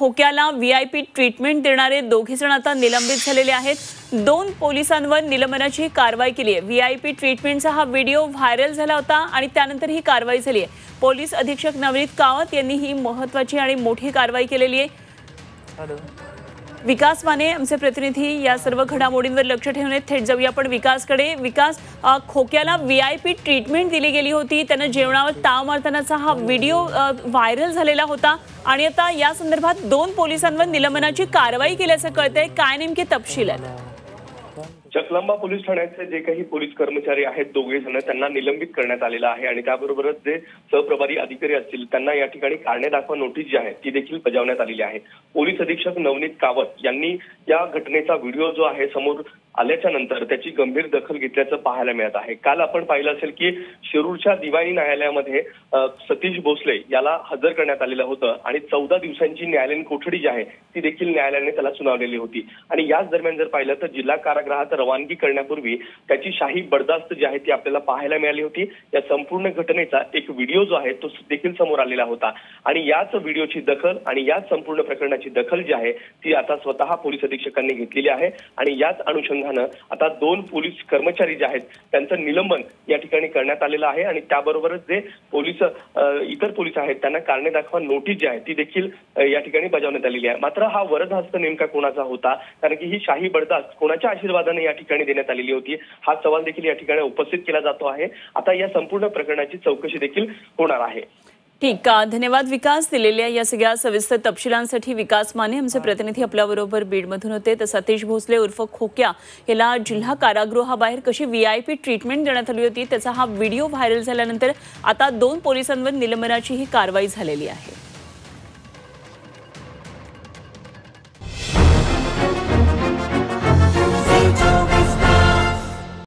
खोक्याला VIP treatment देणारे दोघे जण आता निलंबित झालेले आहेत। 2 पोलिसांवर निलंबनाची कारवाई केली आहे। व्हीआयपी ट्रीटमेंटचा हा व्हिडिओ व्हायरल झाला होता आणि त्यानंतर ही कारवाई झाली आहे। पोलीस अधीक्षक नवनीत कावत यांनी ही महत्त्वाची आणि मोठी कारवाई केलेली आहे। विकास माने आमचे प्रतिनिधी या सर्व घडामोडींवर लक्ष ठेवून आहेत। थेट जाऊया आपण विकासकडे। विकास, खोक्याला व्हीआयपी ट्रीटमेंट दिली गेली होती, त्याने जेवणावर ताव मारतानाचा हा व्हिडिओ व्हायरल झालेला होता आणि आता या संदर्भात 2 पोलिसांवर निलंबनाची कारवाई केल्याचं कळतंय। काय नेमके तपशील आहेत? चकलंबा पोलीस ठाण्याचे जे काही पोलीस कर्मचारी आहेत दोघे जण त्यांना निलंबित करण्यात आलेलं आहे आणि त्याबरोबरच जे सहप्रभारी अधिकारी असतील त्यांना या ठिकाणी कारणे दाखवा नोटीस जी आहे ती देखील बजावण्यात आलेली आहे। पोलीस अधीक्षक नवनीत कावत यांनी या घटनेचा व्हिडिओ जो आहे समोर आल्याच्या नंतर त्याची गंभीर दखल घेतल्याचं पाहायला मिळत आहे। काल आपण पाहिलं असेल की शिरूरच्या दिवाणी न्यायालयामध्ये सतीश भोसले याला हजर करण्यात आलेलं होतं आणि 14 दिवसांची न्यायालयीन कोठडी जी आहे ती देखील न्यायालयाने त्याला सुनावलेली होती आणि याच दरम्यान जर पाहिलं तर जिल्हा कारागृहात रवानगी करण्यापूर्वी त्याची शाही बर्दास्त जी आहे ती आपल्याला पाहायला मिळाली होती। या संपूर्ण घटनेचा एक व्हिडिओ जो आहे तो देखील समोर आलेला होता आणि याच व्हिडिओची दखल आणि याच संपूर्ण प्रकरणाची दखल जी आहे ती आता स्वतः पोलीस अधीक्षकांनी घेतलेली आहे आणि याच अनुषंगाने आता 2 पोलीस कर्मचारी जे आहेत त्यांचं निलंबन या ठिकाणी करण्यात आलेलं आहे आणि त्याबरोबरच जे पोलीस इतर पोलीस आहेत त्यांना कारणे दाखवा नोटीस जी आहे ती देखील या ठिकाणी बजावण्यात आलेली आहे। मात्र हा वरदहस्त नेमका कोणाचा होता, कारण की ही शाही बर्दास्त कोणाच्या आशीर्वादाने या ठिकाणी देण्यात आलेली होती हा सवाल देखील या ठिकाणी उपस्थित केला जातो आहे। आता या संपूर्ण प्रकरणाची चौकशी देखील होणार आहे। ठीक, धन्यवाद विकास। दिलेल्या या सगळ्या सविस्तर तपशिलांसाठी विकास माने आमचे प्रतिनिधी आपल्याबरोबर बीडमधून होते। तर सतीश भोसले उर्फ खोक्या याला जिल्हा कारागृहाबाहेर कशी व्हीआयपी ट्रीटमेंट देण्यात आली होती त्याचा हा व्हिडिओ व्हायरल झाल्यानंतर आता 2 पोलिसांवर निलंबनाची ही कारवाई झालेली आहे।